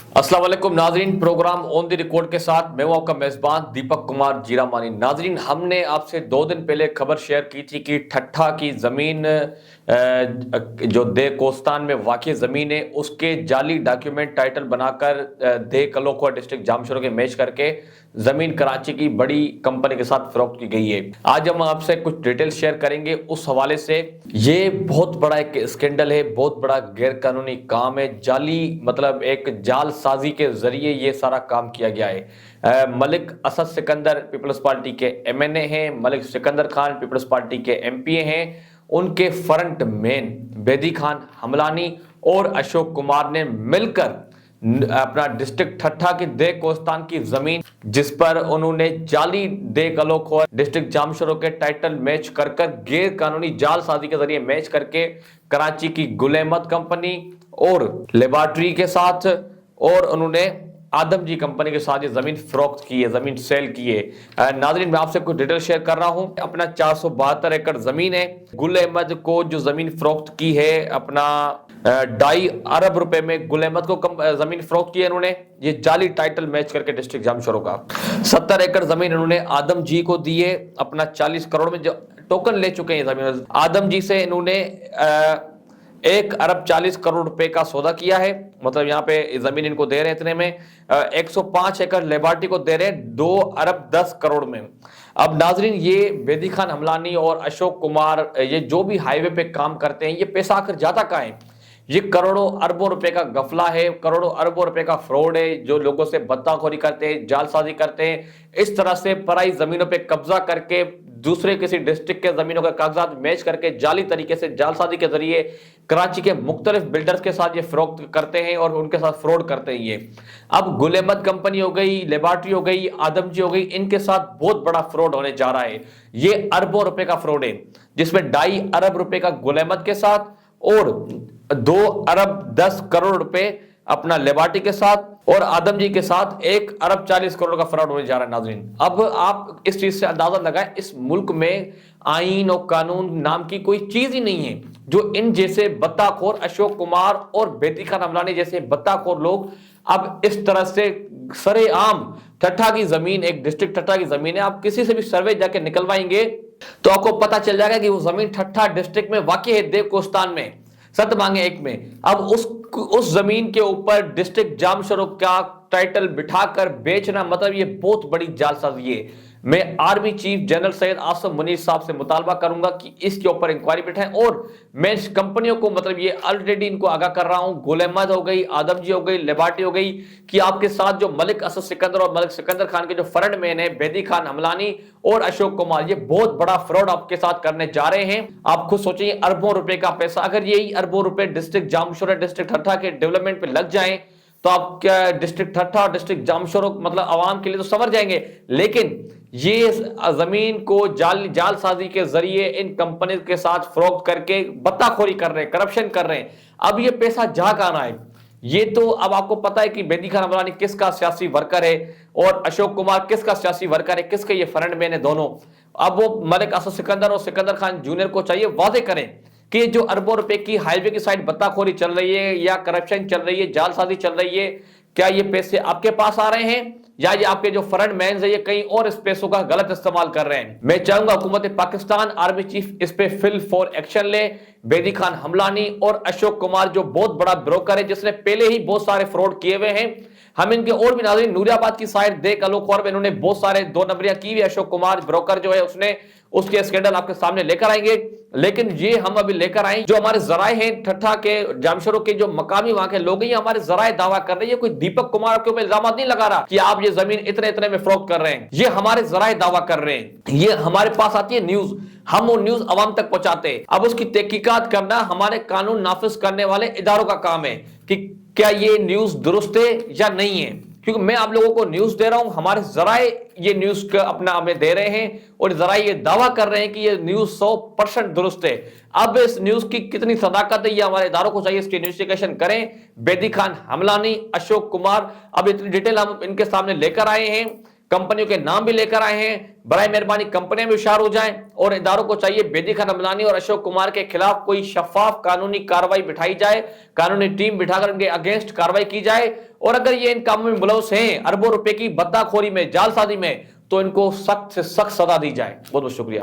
अस्सलाम वालेकुम नाजरीन, प्रोग्राम ऑन द रिकॉर्ड के साथ मैं हूं आपका मेजबान दीपक कुमार जीरामानी। नाजरीन, हमने आपसे 2 दिन पहले खबर शेयर की थी कि ठट्ठा की जमीन जो दे कोस्तान में वाक़ई जमीन है उसके जाली डॉक्यूमेंट टाइटल बनाकर दे कलोखा डिस्ट्रिक्ट जामशोरो के मैच करके जमीन कराची की बड़ी कंपनी के साथ फरोख्त की गई है। आज हम आपसे कुछ डिटेल शेयर करेंगे उस हवाले से। ये बहुत बड़ा एक स्कैंडल है, बहुत बड़ा गैर कानूनी काम है, जाली मतलब एक जाल साजी के जरिए ये सारा काम किया गया है। मलिक असद सिकंदर पीपल्स पार्टी के एमएनए हैं, मलिक सिकंदर खान पीपल्स पार्टी के एमपीए हैं। उनके फ्रंट मैन बेदी खान हमलानी और अशोक कुमार ने मिलकर अपना डिस्ट्रिक्ट ठट्ठा की दे कोस्तान की जमीन, जिस पर उन्होंने जाली दे कलोखो डिस्ट्रिक्ट जामशोरो के टाइटल मैच कर गैर कानूनी जाल साजी के जरिए मैच करके कराची की गुल अहमद कंपनी और लेबॉर्ट्री के साथ और उन्होंने आदम जी कंपनी के साथ ये जमीन फरोख्त की है, जमीन सेल की है। नाजरीन, मैं आपसे कुछ डिटेल शेयर कर रहा हूं। अपना 472 एकड़ जमीन है। गुल अहमद को जो जमीन फरोख्त की है अपना 2.5 अरब रुपए में गुल अहमद को जमीन फरोख्त की है इन्होंने, ये जाली टाइटल मैच करके डिस्ट्रिक्ट जामशोरो का। 70 एकड़ जमीन इन्होंने आदम जी को दी है, अपना 40 करोड़ में जो टोकन ले चुके हैं जमीन। आदम जी से इन्होंने 1 अरब 40 करोड़ रुपए का सौदा किया है, मतलब यहाँ पे जमीन इनको दे रहे हैं इतने में। 105 एकड़ लेबॉर्ट्री को दे रहे हैं 2 अरब 10 करोड़ में। अब नाजरीन, ये बेदी खान हमलानी और अशोक कुमार ये जो भी हाईवे पे काम करते हैं, ये पैसा आखिर जाता कहाँ है? ये करोड़ों अरबों रुपए का गफला है, करोड़ों अरबों रुपए का फ्रॉड है, जो लोगों से बत्ताखोरी करते हैं, जालसाजी करते हैं, इस तरह से पराई जमीनों पे कब्जा करके दूसरे किसी डिस्ट्रिक्ट के जमीनों के कागजात मैच करके जाली तरीके से जालसाजी के जरिए कराची के मुख्तलिफ बिल्डर्स के साथ ये फरोख्त करते हैं और उनके साथ फ्रॉड करते हैं। ये अब गुल अहमद कंपनी हो गई, लेबॉर्ट्री हो गई, आदम जी हो गई, इनके साथ बहुत बड़ा फ्रॉड होने जा रहा है। ये अरबों रुपए का फ्रॉड है, जिसमें 2.5 अरब रुपए का गुल अहमद के साथ और 2 अरब 10 करोड़ रुपए अपना लेबॉर्ट्री के साथ और आदम जी के साथ 1 अरब 40 करोड़ का फ्रॉड होने जा रहा है। नाजरीन, अब आप इस चीज से अंदाजा लगाएं, इस मुल्क में आईन और कानून नाम की कोई चीज ही नहीं है जो इन जैसे बत्ताखोर अशोक कुमार और बेदी खान हमलानी जैसे बत्ताखोर लोग अब इस तरह से सरेआम ठट्ठा की जमीन, एक डिस्ट्रिक्ट ठट्ठा की जमीन है, आप किसी से भी सर्वे जाके निकलवाएंगे तो आपको पता चल जाएगा कि वो जमीन ठट्ठा डिस्ट्रिक्ट में वाकई है, देव कोस्तान में, सत मांगे एक में। अब उस जमीन के ऊपर डिस्ट्रिक्ट जामशोरो का टाइटल बिठाकर बेचना, मतलब ये बहुत बड़ी जालसाजी है। मैं army chief general Syed Asif Munir साहब से मुतालबा करूंगा कि इसके ऊपर इंक्वायरी बिठाएं और मैं इस कंपनियों को, मतलब ये ऑलरेडी इनको आगाह कर रहा हूं, गुल अहमद हो गई, आदम जी हो गई, लेबॉर्ट्री हो गई, कि आपके साथ जो मलिक असद सिकंदर और मलिक सिकंदर खान के जो फ्रंट मैन है बेदी खान हमलानी और अशोक कुमार, ये बहुत बड़ा फ्रॉड आपके साथ करने जा रहे हैं। आप खुद सोचिए, अरबों रुपए का पैसा, अगर यही अरबों रुपए डिस्ट्रिक्ट जामशोरो डिस्ट्रिक्ट ठट्ठा के डेवलपमेंट पे लग जाएं तो आप क्या डिस्ट्रिक्ट ठट्ठा और डिस्ट्रिक्ट जामशोरो मतलब आवाम के लिए तो संवर जाएंगे, लेकिन ये जमीन को जालसाजी के जरिए इन कंपनी के साथ फरोख्त करके बत्ताखोरी कर रहे हैं, करप्शन कर रहे हैं। अब ये पैसा जा कहां है? ये तो अब आपको पता है कि बेदी खान हमलानी किसका सियासी वर्कर है और अशोक कुमार किसका सियासी वर्कर है, किसके ये फ्रंट मैन है दोनों। अब वो मलिक असद सिकंदर और सिकंदर खान जूनियर को चाहिए वादे करें कि जो अरबों रुपए की हाईवे की साइड बत्ताखोरी चल रही है या करप्शन चल रही है, जालसाजी चल रही है, क्या ये पैसे आपके पास आ रहे हैं या ये आपके जो फ्रंट मैन है ये कहीं और इस पैसों का गलत इस्तेमाल कर रहे हैं? मैं चाहूंगा हुकूमत पाकिस्तान, आर्मी चीफ इस पे फिल फॉर एक्शन ले। बेदी खान हमलानी और अशोक कुमार जो बहुत बड़ा ब्रोकर है, जिसने पहले ही बहुत सारे फ्रॉड किए हुए हैं, हम इनके और भी नाज़रीन नूरियाबाद की साइड देख अलोखोर में इन्होंने बहुत सारे 2 नंबरियां की हुई। अशोक कुमार ब्रोकर जो है उसने उसके स्कैंडल आपके सामने लेकर आएंगे, लेकिन ये हम अभी लेकर आए जो हमारे जराए हैं ठट्ठा के जामशोरो के जो मकामी वहां के लोग हैं, हमारे जराए दावा कर रहे हैं। कोई दीपक कुमार के ऊपर इल्जाम नहीं लगा रहा कि आप ये जमीन इतने इतने में फरोख्त कर रहे हैं, ये हमारे जराए दावा कर रहे हैं। ये हमारे पास आती है न्यूज, हम वो न्यूज अवाम तक पहुंचाते हैं। अब उसकी तहकीकात करना हमारे कानून नाफिज करने वाले इदारों का काम है कि क्या ये न्यूज दुरुस्त है या नहीं है, क्योंकि मैं आप लोगों को न्यूज दे रहा हूं, हमारे जराए ये न्यूज का अपना हमें दे रहे हैं और जराए ये दावा कर रहे हैं कि ये न्यूज 100% दुरुस्त है। अब इस न्यूज की कितनी सदाकत है ये हमारे इदारों को चाहिए, इसकी इन्वेस्टिगेशन करें। बेदी खान हमलानी, अशोक कुमार, अब इतनी डिटेल हम इनके सामने लेकर आए हैं, कंपनियों के नाम भी लेकर आए हैं, برائے مہربانی کمپنیاں بھی ہوشیار ہو جائیں اور اداروں کو چاہیے بیدی خان رمضانی اور اشوک کمار کے خلاف کوئی شفاف قانونی کارروائی بٹھائی جائے، قانونی ٹیم بٹھا کر ان کے اگینسٹ کارروائی کی جائے، اور اگر یہ ان کاموں میں ملوث ہیں اربوں روپے کی بدہ خوری میں، جال سازی میں، تو ان کو سخت سے سخت سزا دی جائے۔ بہت بہت شکریہ۔